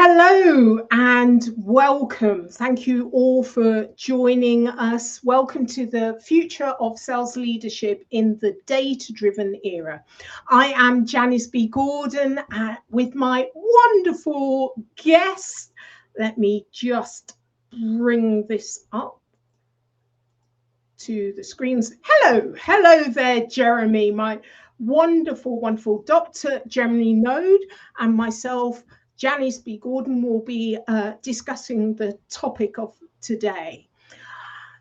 Hello and welcome. Thank you all for joining us. Welcome to the future of sales leadership in the data-driven era. I am Janice B Gordon with my wonderful guest. Let me just bring this up to the screens. Hello there, Jeremy, my wonderful Dr. Jeremy Noad, and myself, Janice B Gordon, will be discussing the topic of today.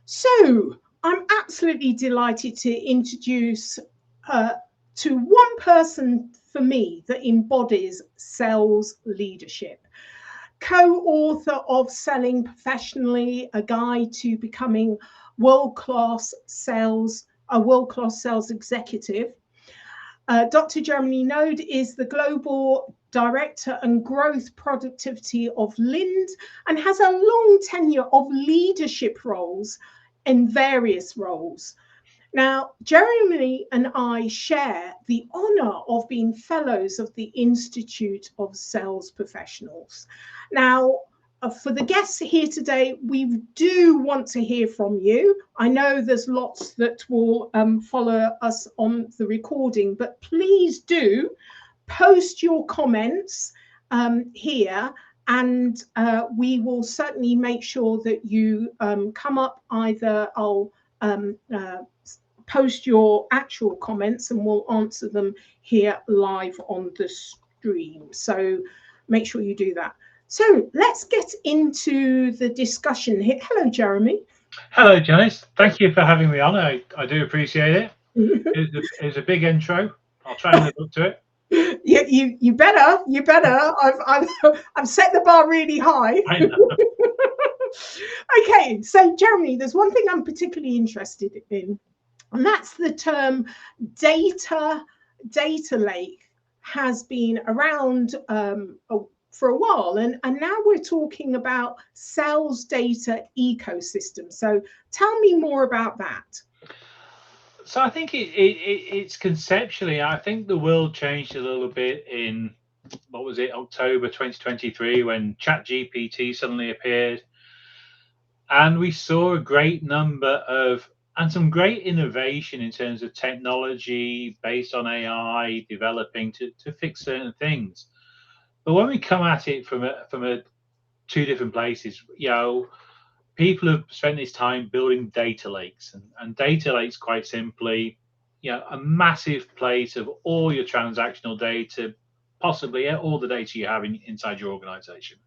So I'm absolutely delighted to introduce to one person for me that embodies sales leadership. Co-author of Selling Professionally, a guide to becoming a world-class sales executive. Dr. Jeremy Noad is the Global Director and Growth Productivity of Lind and has a long tenure of leadership roles in various roles. Now, Jeremy and I share the honor of being fellows of the Institute of Sales Professionals. Now, for the guests here today, we do want to hear from you. I know there's lots that will follow us on the recording, but please do post your comments here, and we will certainly make sure that you come up. Either I'll post your actual comments and we'll answer them here live on the stream. So make sure you do that. So let's get into the discussion here. Hello, Jeremy. Hello, Janice. Thank you for having me on. I do appreciate it. It's a big intro. I'll try and live up to it. You better. I've set the bar really high. I know. Okay, so Jeremy, there's one thing I'm particularly interested in, and that's the term data lake. Has been around for a while, and now we're talking about sales data ecosystem. So tell me more about that. So I think it's conceptually, I think the world changed a little bit in, what was it, October 2023, when ChatGPT suddenly appeared. And we saw a great number of, and some great innovation in terms of technology based on AI developing to fix certain things. But when we come at it from two different places, people have spent this time building data lakes, and data lakes, quite simply, a massive place of all your transactional data, possibly all the data you have inside your organization.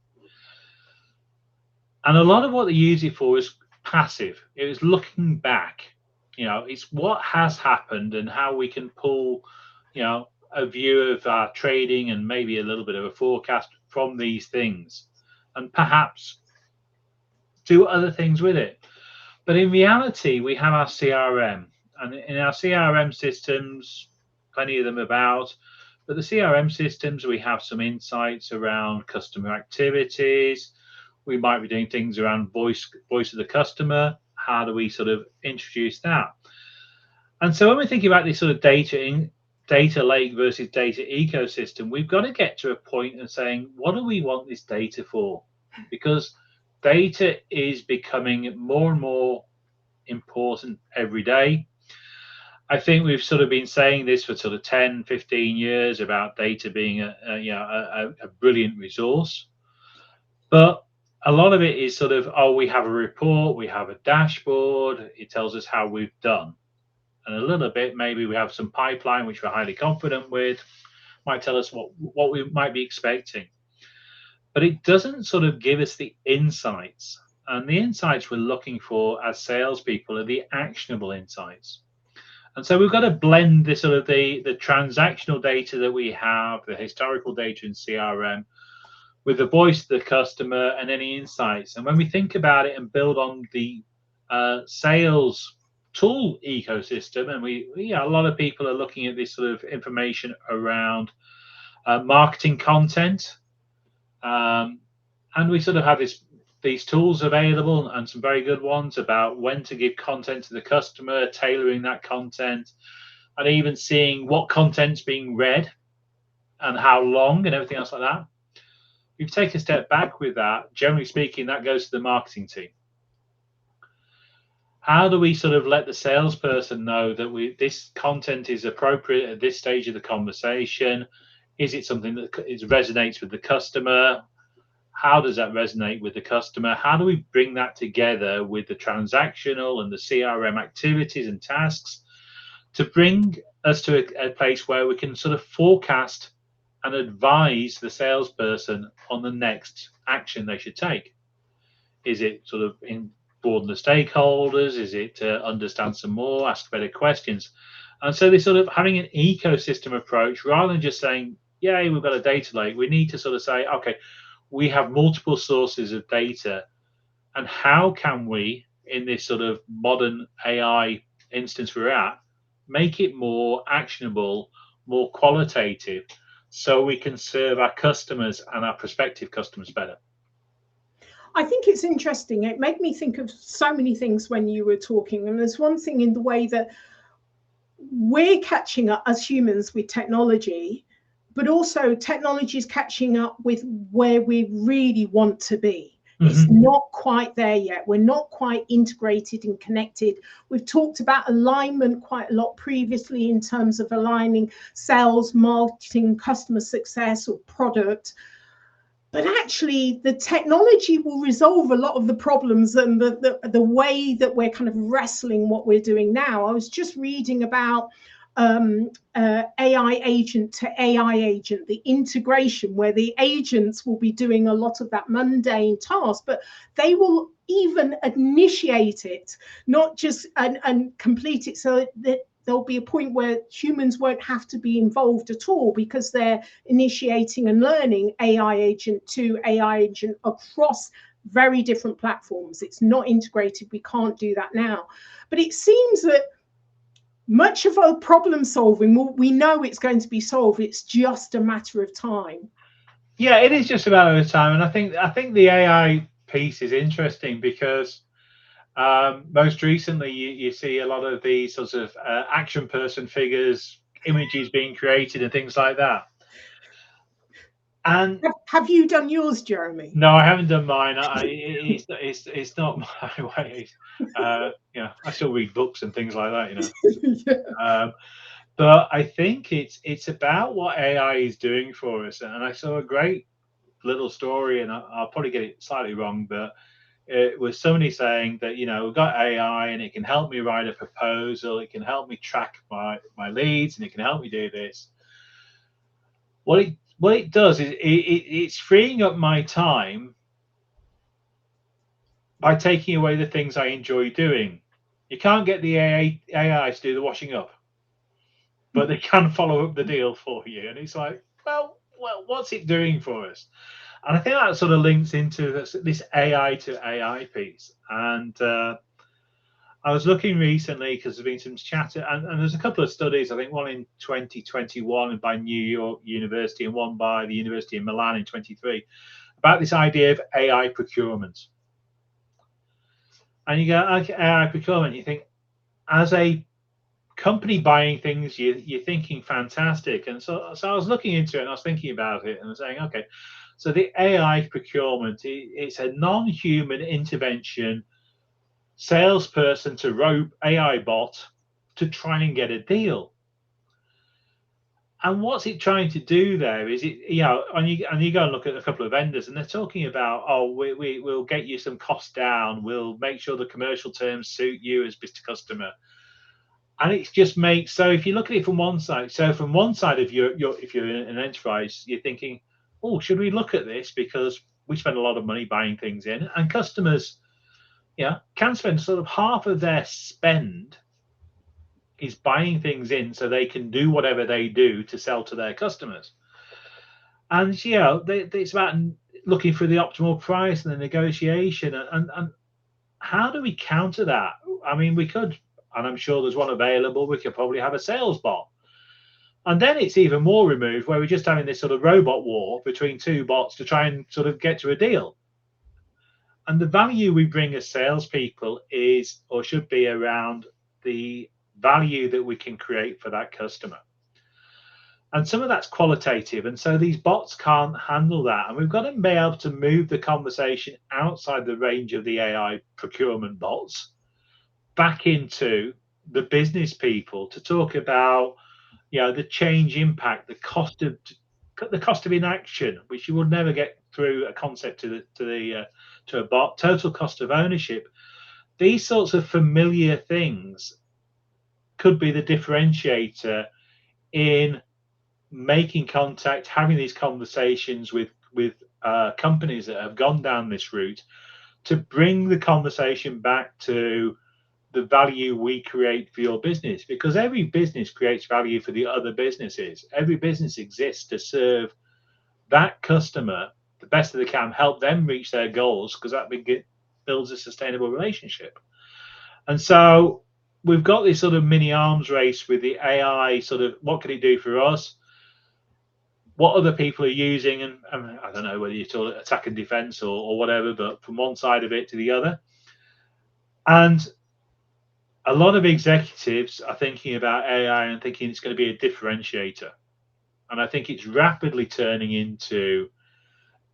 And a lot of what they use it for is passive. It was looking back. It's what has happened and how we can pull, a view of our trading and maybe a little bit of a forecast from these things, and perhaps do other things with it. But in reality, we have our CRM, and in our CRM systems, plenty of them about, but the CRM systems, we have some insights around customer activities. We might be doing things around voice of the customer. How do we sort of introduce that? And so when we're thinking about this sort of data lake versus data ecosystem, we've got to get to a point of saying, what do we want this data for? Because data is becoming more and more important every day. I think we've sort of been saying this for sort of 10, 15 years about data being a brilliant resource. But a lot of it is sort of, we have a report, we have a dashboard, it tells us how we've done. And a little bit, maybe we have some pipeline, which we're highly confident with, might tell us what we might be expecting. But it doesn't sort of give us the insights. And the insights we're looking for as salespeople are the actionable insights. And so we've got to blend this sort of the transactional data that we have, the historical data in CRM, with the voice of the customer and any insights. And when we think about it and build on the sales tool ecosystem, and a lot of people are looking at this sort of information around marketing content, and we sort of have these tools available, and some very good ones about when to give content to the customer, tailoring that content, and even seeing what content's being read and how long and everything else like that. if you take a step back with that, generally speaking, that goes to the marketing team. How do we sort of let the salesperson know that this content is appropriate at this stage of the conversation? Is it something that resonates with the customer? How does that resonate with the customer? How do we bring that together with the transactional and the CRM activities and tasks to bring us to a place where we can sort of forecast and advise the salesperson on the next action they should take? Is it sort of broaden the stakeholders? Is it to understand some more, ask better questions? And so they're sort of having an ecosystem approach rather than just saying, yay, we've got a data lake. We need to sort of say, okay, we have multiple sources of data, and how can we, in this sort of modern AI instance we're at, make it more actionable, more qualitative, so we can serve our customers and our prospective customers better? I think it's interesting. It made me think of so many things when you were talking. And there's one thing in the way that we're catching up as humans with technology, but also technology is catching up with where we really want to be. Mm-hmm. It's not quite there yet. We're not quite integrated and connected. We've talked about alignment quite a lot previously in terms of aligning sales, marketing, customer success, or product. But actually, the technology will resolve a lot of the problems and the way that we're kind of wrestling what we're doing now. I was just reading about AI agent to AI agent, the integration where the agents will be doing a lot of that mundane task, but they will even initiate it, not just and complete it, so that there'll be a point where humans won't have to be involved at all because they're initiating and learning AI agent to AI agent across very different platforms. It's not integrated. We can't do that now. But it seems that much of our problem solving, we know it's going to be solved. It's just a matter of time. Yeah, it is just a matter of time. And I think the AI piece is interesting because most recently, you see a lot of these sorts of action person figures, images being created and things like that. And have you done yours, Jeremy? No, I haven't done mine. It's not my way. I still read books and things like that, Yeah. But I think it's about what AI is doing for us. And I saw a great little story, and I'll probably get it slightly wrong, but it was somebody saying that, we've got AI and it can help me write a proposal, it can help me track my leads, and it can help me do this. What it does is it's freeing up my time by taking away the things I enjoy doing. You can't get the AI to do the washing up, but they can follow up the deal for you. And it's like, well, what's it doing for us? And I think that sort of links into this AI to AI piece. And I was looking recently because there's been some chat, and there's a couple of studies, I think one in 2021 by New York University and one by the University of Milan in 23, about this idea of AI procurement. And you go, okay, AI procurement, you think, as a company buying things, you're thinking fantastic. And so I was looking into it and I was thinking about it and I was saying, okay, so the AI procurement, it's a non-human intervention, salesperson to rope AI bot to try and get a deal. And what's it trying to do there is and you go and look at a couple of vendors and they're talking about, oh, we'll get you some costs down, we'll make sure the commercial terms suit you as Mr. Customer. And it just makes, so if you look at it from one side, of your if you're in an enterprise, you're thinking, oh, should we look at this because we spend a lot of money buying things in, and customers can spend sort of half of their spend is buying things in so they can do whatever they do to sell to their customers. And it's about looking for the optimal price and the negotiation, and how do we counter that? I mean, we could, and I'm sure there's one available, we could probably have a sales bot. And then it's even more removed where we're just having this sort of robot war between two bots to try and sort of get to a deal. And the value we bring as salespeople is, or should be, around the value that we can create for that customer. And some of that's qualitative, and so these bots can't handle that. And we've got to be able to move the conversation outside the range of the AI procurement bots back into the business people to talk about, the change impact, the cost of inaction, which you would never get through a concept to a bot, total cost of ownership. These sorts of familiar things could be the differentiator in making contact, having these conversations with companies that have gone down this route, to bring the conversation back to the value we create for your business, because every business creates value for the other businesses. Every business exists to serve that customer the best that they can, help them reach their goals, because that builds a sustainable relationship. And so we've got this sort of mini arms race with the AI, sort of what can it do for us, what other people are using, and I don't know whether you call it attack and defense or whatever, but from one side of it to the other. And a lot of executives are thinking about AI and thinking it's going to be a differentiator. And I think it's rapidly turning into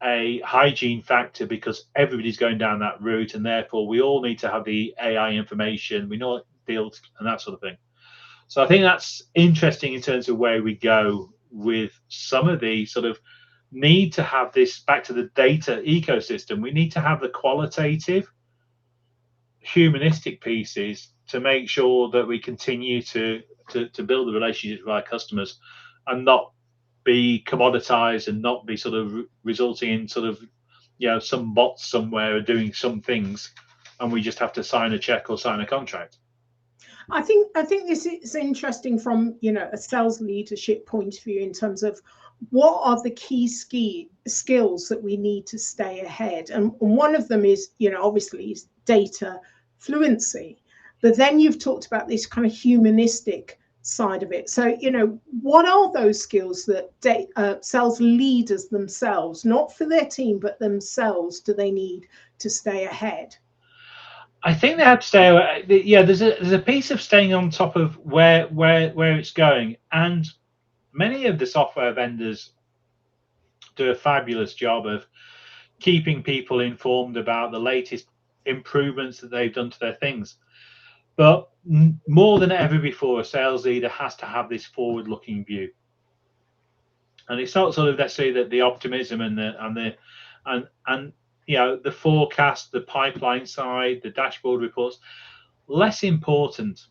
a hygiene factor, because everybody's going down that route, and therefore we all need to have the AI information, we know deals and that sort of thing. So I think that's interesting in terms of where we go with some of the sort of need to have this back to the data ecosystem. We need to have the qualitative, humanistic pieces to make sure that we continue to build the relationships with our customers, and not be commoditized, and not be sort of resulting in sort of some bots somewhere are doing some things and we just have to sign a check or sign a contract. I think this is interesting from a sales leadership point of view, in terms of what are the key skills that we need to stay ahead. And one of them is, obviously, is data fluency. But then you've talked about this kind of humanistic side of it. So, what are those skills that sales leaders themselves, not for their team, but themselves, do they need to stay ahead? I think they have to stay away. Yeah, there's a piece of staying on top of where it's going, and many of the software vendors do a fabulous job of keeping people informed about the latest improvements that they've done to their things. But more than ever before, a sales leader has to have this forward-looking view, and it's not sort of necessarily the optimism and the forecast, the pipeline side, the dashboard reports. Less important.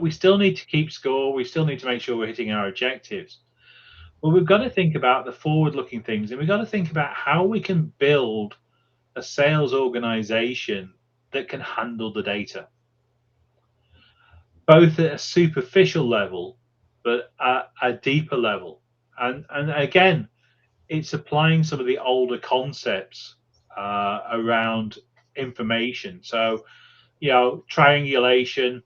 We still need to keep score. We still need to make sure we're hitting our objectives. But we've got to think about the forward-looking things, and we've got to think about how we can build a sales organization that can handle the data, both at a superficial level, but at a deeper level. And again, it's applying some of the older concepts around information. So, triangulation,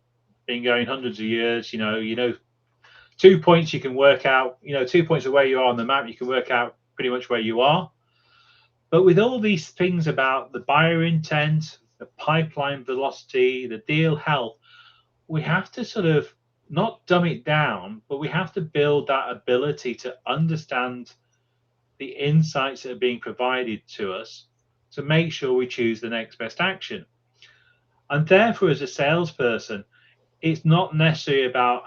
been going hundreds of years. 2 points you can work out. 2 points of where you are on the map, you can work out pretty much where you are. But with all these things about the buyer intent, the pipeline velocity, the deal health, we have to sort of not dumb it down, but we have to build that ability to understand the insights that are being provided to us to make sure we choose the next best action. And therefore, as a salesperson, it's not necessarily about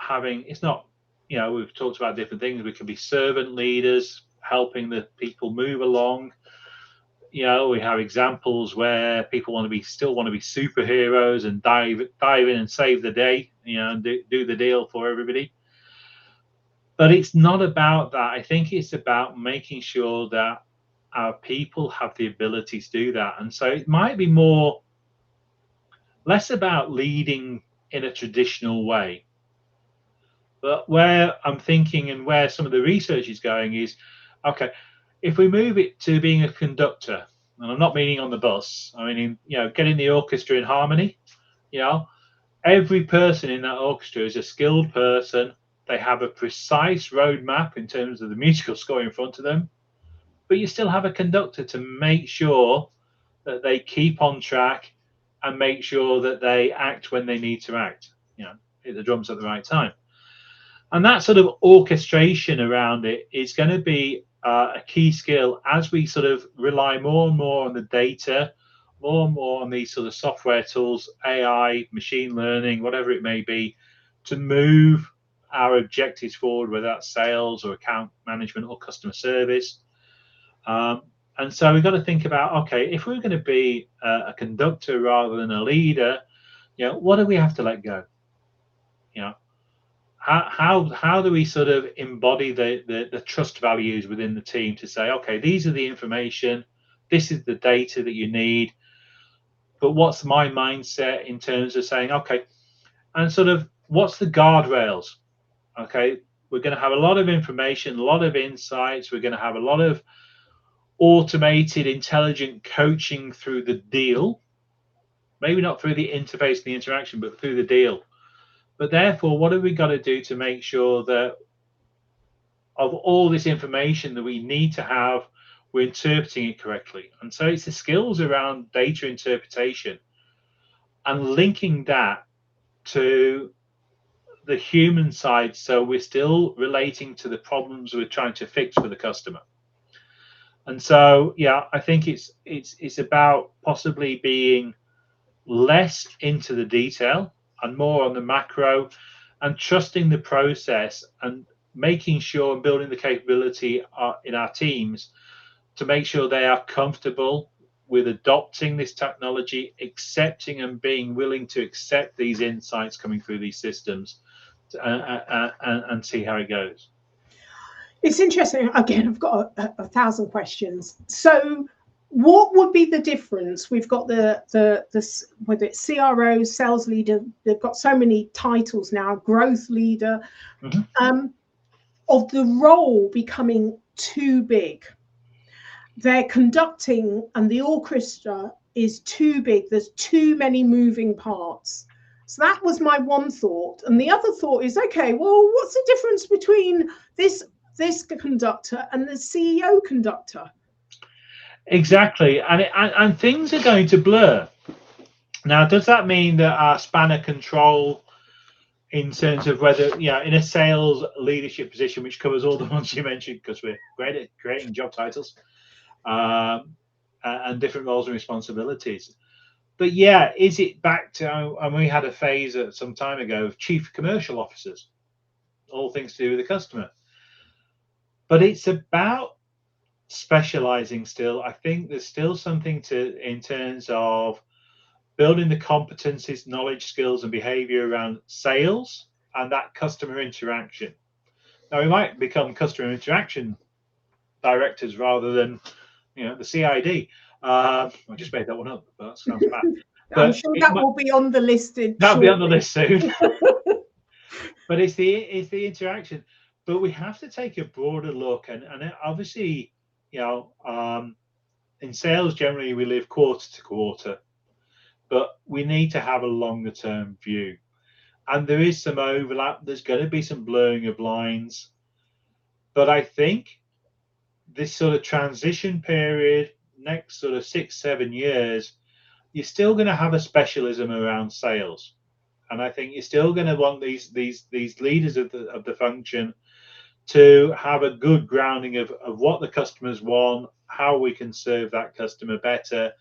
we've talked about different things. We can be servant leaders, helping the people move along. We have examples where people still want to be superheroes and dive in and save the day, and do the deal for everybody. But it's not about that. I think it's about making sure that our people have the ability to do that. And so it might be less about leading in a traditional way. But where I'm thinking, and where some of the research is going, is, okay, if we move it to being a conductor, and I'm not meaning on the bus, I mean, getting the orchestra in harmony, every person in that orchestra is a skilled person. They have a precise roadmap in terms of the musical score in front of them, but you still have a conductor to make sure that they keep on track and make sure that they act when they need to act, hit the drums at the right time. And that sort of orchestration around it is going to be a key skill as we sort of rely more and more on the data, more and more on these sort of software tools, AI, machine learning, whatever it may be, to move our objectives forward, whether that's sales or account management or customer service. And so we've got to think about, okay, if we're going to be a conductor rather than a leader, what do we have to let go? How do we sort of embody the trust values within the team to say, okay, these are the information, this is the data that you need, but what's my mindset in terms of saying, okay, and sort of what's the guardrails? Okay, we're going to have a lot of information, a lot of insights, we're going to have a lot of automated, intelligent coaching through the deal, maybe not through the interface and the interaction, but through the deal. But therefore, what have we got to do to make sure that of all this information that we need to have, we're interpreting it correctly? And so it's the skills around data interpretation and linking that to the human side, so we're still relating to the problems we're trying to fix for the customer. And so, yeah, I think it's about possibly being less into the detail and more on the macro, and trusting the process and making sure and building the capability in our teams to make sure they are comfortable with adopting this technology, accepting and being willing to accept these insights coming through these systems, and see how it goes. It's interesting. Again, I've got a thousand questions. So what would be the difference? We've got the whether it's CRO, sales leader, they've got so many titles now, growth leader, of the role becoming too big. They're conducting and the orchestra is too big. There's too many moving parts. So that was my one thought. And the other thought is, okay, well, what's the difference between this conductor and the CEO conductor? Exactly, and things are going to blur. Now, does that mean that our span of control in terms of whether, in a sales leadership position, which covers all the ones you mentioned, because we're great at creating job titles and different roles and responsibilities. But yeah, is it back to, and we had a phase some time ago of chief commercial officers, all things to do with the customer. But it's about specializing still. I think there's still something in terms of building the competencies, knowledge, skills, and behavior around sales and that customer interaction. Now, we might become customer interaction directors rather than, the CID. I just made that one up, but that sounds bad. I'm sure that will be on the list. That'll be on the list soon. But it's the interaction. But we have to take a broader look, and obviously, in sales generally we live quarter to quarter, but we need to have a longer term view. And there is some overlap. There's going to be some blurring of lines. But I think this sort of transition period, next sort of 6-7 years, you're still going to have a specialism around sales. And I think you're still going to want these leaders of the function to have a good grounding of what the customers want, how we can serve that customer better,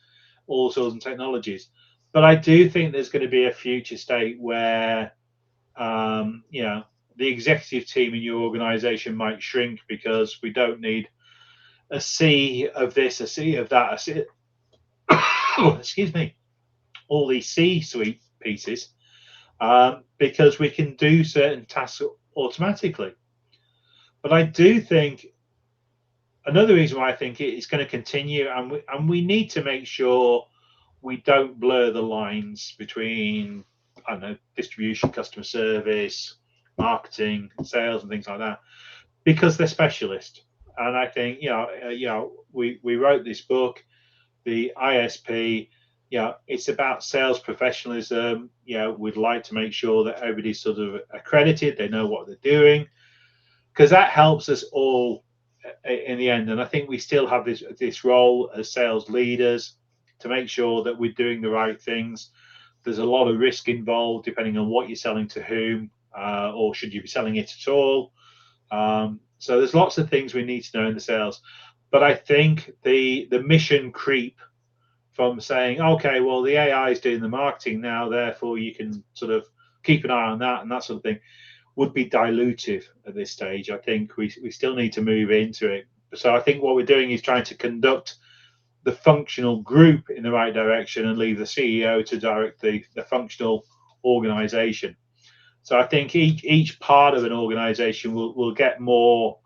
all sorts of technologies. But I do think there's going to be a future state where, the executive team in your organization might shrink because we don't need a C of this, a C of that, a C, excuse me, all these C-suite pieces, because we can do certain tasks automatically. But I do think another reason why I think it is going to continue, and we need to make sure we don't blur the lines between, I don't know, distribution, customer service, marketing, sales, and things like that, because they're specialists. And I think, we wrote this book, the ISP. It's about sales professionalism. We'd like to make sure that everybody's sort of accredited, they know what they're doing, because that helps us all in the end. And I think we still have this role as sales leaders to make sure that we're doing the right things. There's a lot of risk involved depending on what you're selling to whom, or should you be selling it at all? So there's lots of things we need to know in the sales. But I think the mission creep from saying, okay, well, the AI is doing the marketing now, therefore you can sort of keep an eye on that and that sort of thing, would be dilutive at this stage. I think we still need to move into it. So I think what we're doing is trying to conduct the functional group in the right direction and leave the CEO to direct the functional organization. So I think each part of an organization will get more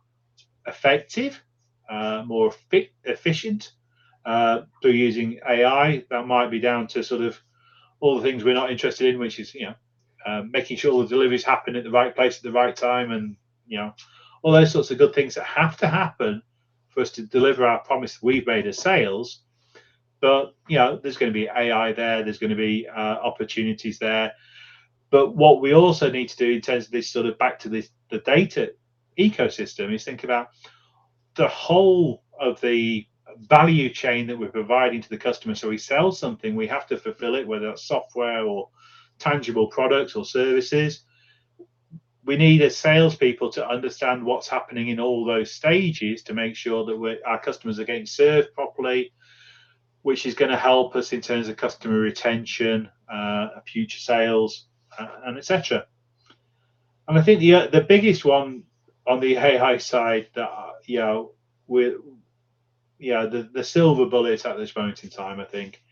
effective, more efficient through using AI. That might be down to sort of all the things we're not interested in, which is, making sure the deliveries happen at the right place at the right time, and all those sorts of good things that have to happen for us to deliver our promise we've made as sales. But there's going to be AI there. There's going to be opportunities there. But what we also need to do in terms of this sort of back to the data ecosystem is think about the whole of the value chain that we're providing to the customer. So we sell something, we have to fulfill it, whether that's software or tangible products or services. We need as salespeople to understand what's happening in all those stages to make sure that our customers are getting served properly, which is going to help us in terms of customer retention, future sales, and etc. And I think the biggest one on the AI side that the silver bullet at this moment in time, I think,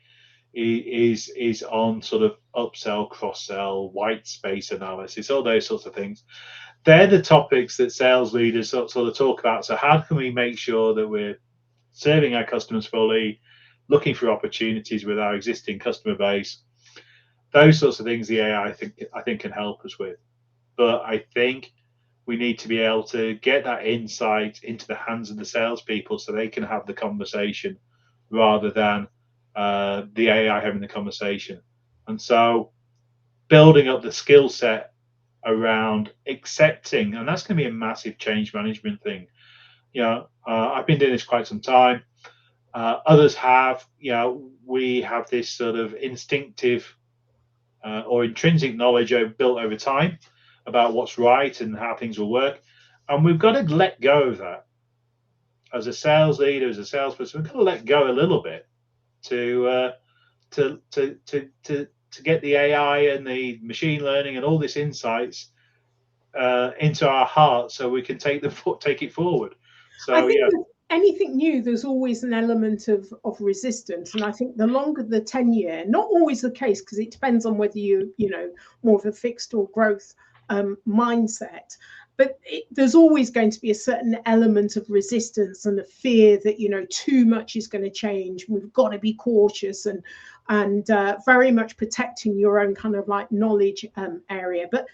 is on sort of upsell, cross-sell, white space analysis, all those sorts of things. They're the topics that sales leaders sort of talk about. So how can we make sure that we're serving our customers fully, looking for opportunities with our existing customer base? Those sorts of things the AI I think can help us with. But I think we need to be able to get that insight into the hands of the salespeople so they can have the conversation rather than the AI having the conversation. And so building up the skill set around accepting, and that's going to be a massive change management thing. I've been doing this quite some time. Others have. We have this sort of instinctive or intrinsic knowledge built over time about what's right and how things will work, and we've got to let go of that. As a sales leader, as a salesperson, we've got to let go a little bit to get the AI and the machine learning and all this insights into our hearts, so we can take it forward. So I think with anything new, there's always an element of resistance, and I think the longer the tenure, not always the case, because it depends on whether you more of a fixed or growth mindset. But there's always going to be a certain element of resistance and a fear that too much is going to change. We've got to be cautious and very much protecting your own kind of like knowledge area. But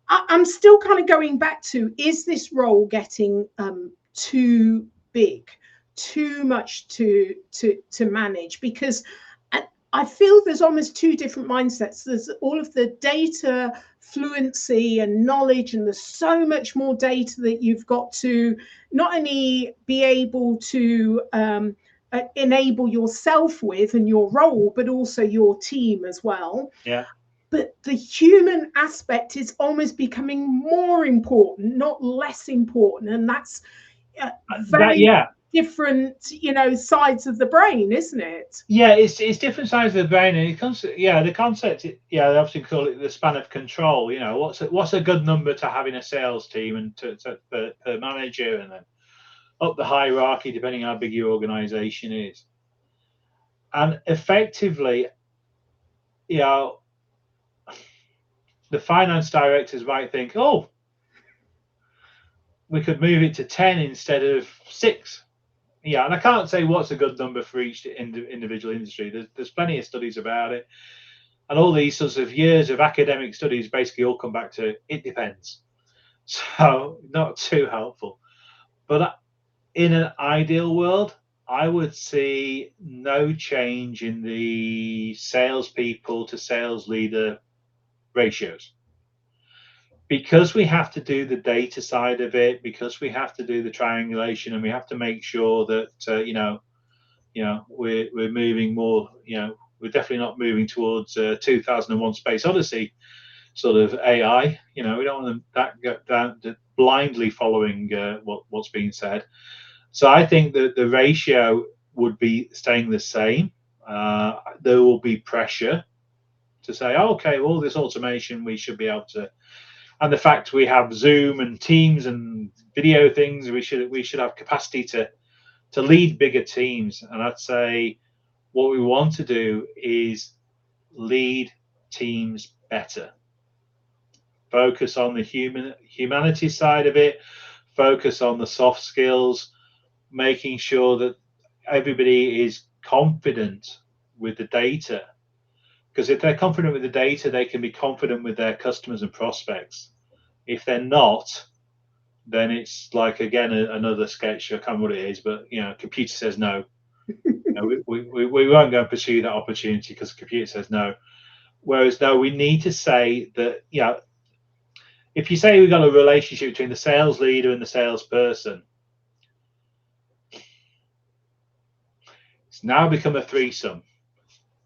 I'm still kind of going back to, is this role getting too big, too much to manage? Because I feel there's almost two different mindsets. There's all of the data fluency and knowledge, and there's so much more data that you've got to not only be able to enable yourself with and your role, but also your team as well. Yeah. But the human aspect is almost becoming more important, not less important, and that's very different, sides of the brain, isn't it? Yeah, it's different sides of the brain, and the concept. They obviously call it the span of control. What's a good number to have in a sales team and per manager, and then up the hierarchy depending on how big your organization is. And effectively, the finance directors might think, oh, we could move it to 10 instead of 6. And I can't say what's a good number for each individual industry. There's plenty of studies about it, and all these sorts of years of academic studies basically all come back to it depends. So not too helpful. But in an ideal world, I would see no change in the salespeople to sales leader ratios. Because we have to do the data side of it, because we have to do the triangulation, and we have to make sure that we're moving more. We're definitely not moving towards 2001: Space Odyssey. sort of AI. We don't want them that go down blindly following what's being said. So I think that the ratio would be staying the same. There will be pressure to say, oh, okay, well, all this automation, we should be able to, and the fact we have Zoom and Teams and video things, we should have capacity to lead bigger teams. And I'd say what we want to do is lead teams better. Focus on the humanity side of it. Focus on the soft skills, making sure that everybody is confident with the data. Because if they're confident with the data, they can be confident with their customers and prospects. If they're not, then it's like, again, another sketch. I can't remember what it is, but computer says no. We won't go and pursue that opportunity because the computer says no. Whereas, no, we need to say that, if you say we've got a relationship between the sales leader and the salesperson, it's now become a threesome.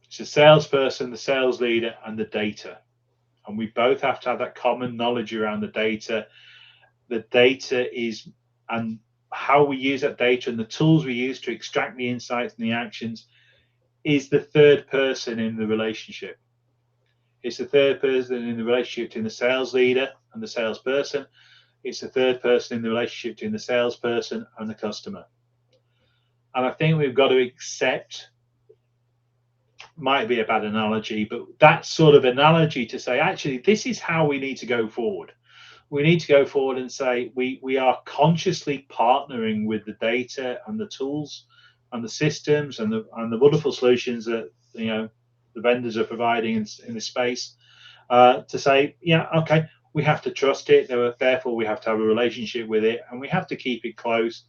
It's the salesperson, the sales leader, and the data. And we both have to have that common knowledge around the data. The data is, and how we use that data and the tools we use to extract the insights and the actions is the third person in the relationship. It's the third person in the relationship between the sales leader and the salesperson. It's the third person in the relationship between the salesperson and the customer. And I think we've got to accept, might be a bad analogy, but that sort of analogy to say, actually, this is how we need to go forward. We need to go forward and say we are consciously partnering with the data and the tools and the systems and the wonderful solutions that the vendors are providing in this space, to say, okay, we have to trust it. Therefore, we have to have a relationship with it, and we have to keep it close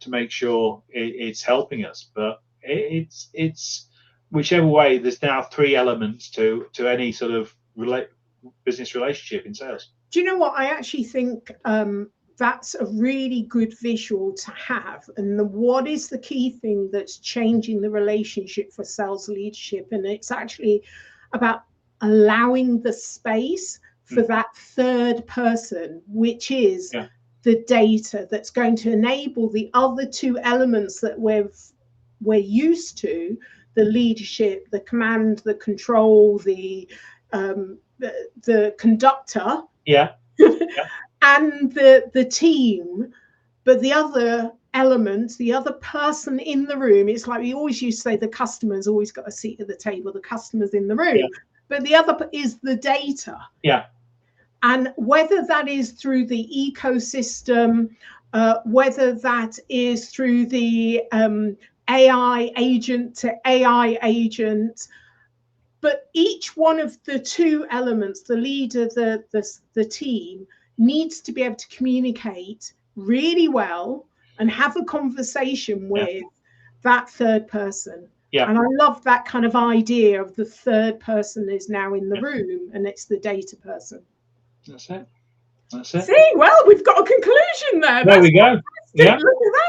to make sure it's helping us. But it's whichever way. There's now three elements to any sort of business relationship in sales. Do you know what? I actually think that's a really good visual to have. And what is the key thing that's changing the relationship for sales leadership? And it's actually about allowing the space for that third person, which is the data that's going to enable the other two elements that we're used to, the leadership, the command, the control, the conductor, and the team. But the other element, the other person in the room, it's like we always used to say the customer's always got a seat at the table, the customer's in the room, but the other is the data. And whether that is through the ecosystem, whether that is through the AI agent to AI agent, but each one of the two elements, the leader, the team, needs to be able to communicate really well and have a conversation with that third person. And I love that kind of idea of the third person is now in the room and it's the data person. That's it. See, well, we've got a conclusion there. There we go. Look at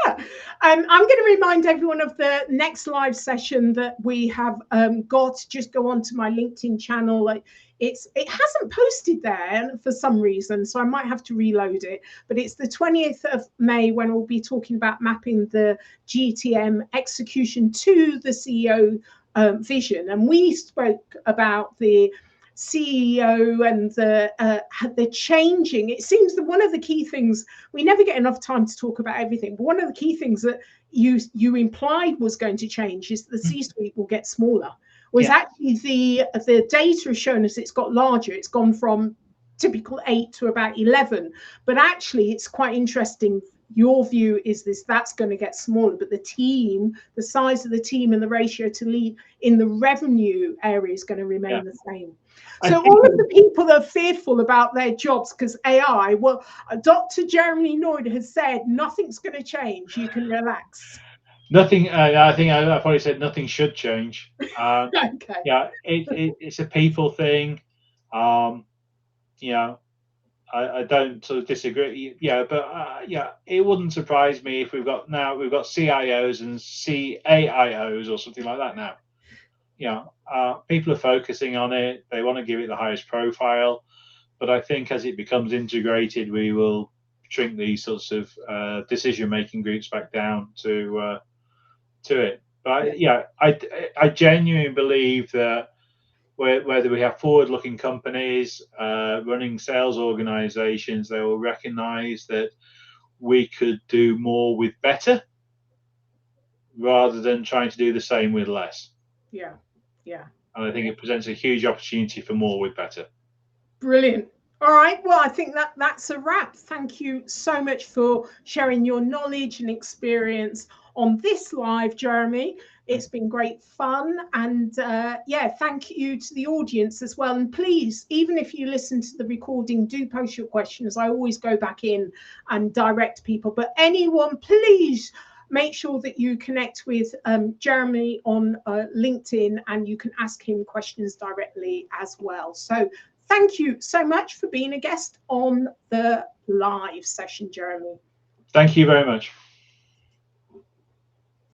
that. I'm going to remind everyone of the next live session that we have got. Just go on to my LinkedIn channel. It hasn't posted there for some reason, so I might have to reload it. But it's the 20th of May when we'll be talking about mapping the GTM execution to the CEO vision. And we spoke about the CEO and the changing. It seems that one of the key things, we never get enough time to talk about everything, but one of the key things that you implied was going to change is the C-suite will get smaller. Whereas actually the data has shown us it's got larger. It's gone from typical 8 to about 11. But actually it's quite interesting. Your view is that's going to get smaller, but the team, the size of the team and the ratio to lead in the revenue area is going to remain the same. So all of the people that are fearful about their jobs because AI, well, Dr. Jeremy Noad has said nothing's going to change. You can relax. Nothing. I think I probably said nothing should change. Okay. Yeah, it's a people thing. I don't sort of disagree. But it wouldn't surprise me if we've got CIOs and CAIOs or something like that now. People are focusing on it. They want to give it the highest profile. but I think as it becomes integrated, we will shrink these sorts of decision-making groups back down to it. But yeah, I genuinely believe that whether we have forward-looking companies running sales organizations, they will recognize that we could do more with better rather than trying to do the same with less. Yeah, yeah. And I think it presents a huge opportunity for more with better. Brilliant. All right. Well, I think that's a wrap. Thank you so much for sharing your knowledge and experience on this live, Jeremy. It's been great fun. And yeah, thank you to the audience as well. And please, even if you listen to the recording, do post your questions. I always go back in and direct people. But anyone, please make sure that you connect with Jeremy on LinkedIn, and you can ask him questions directly as well. So thank you so much for being a guest on the live session, Jeremy. Thank you very much.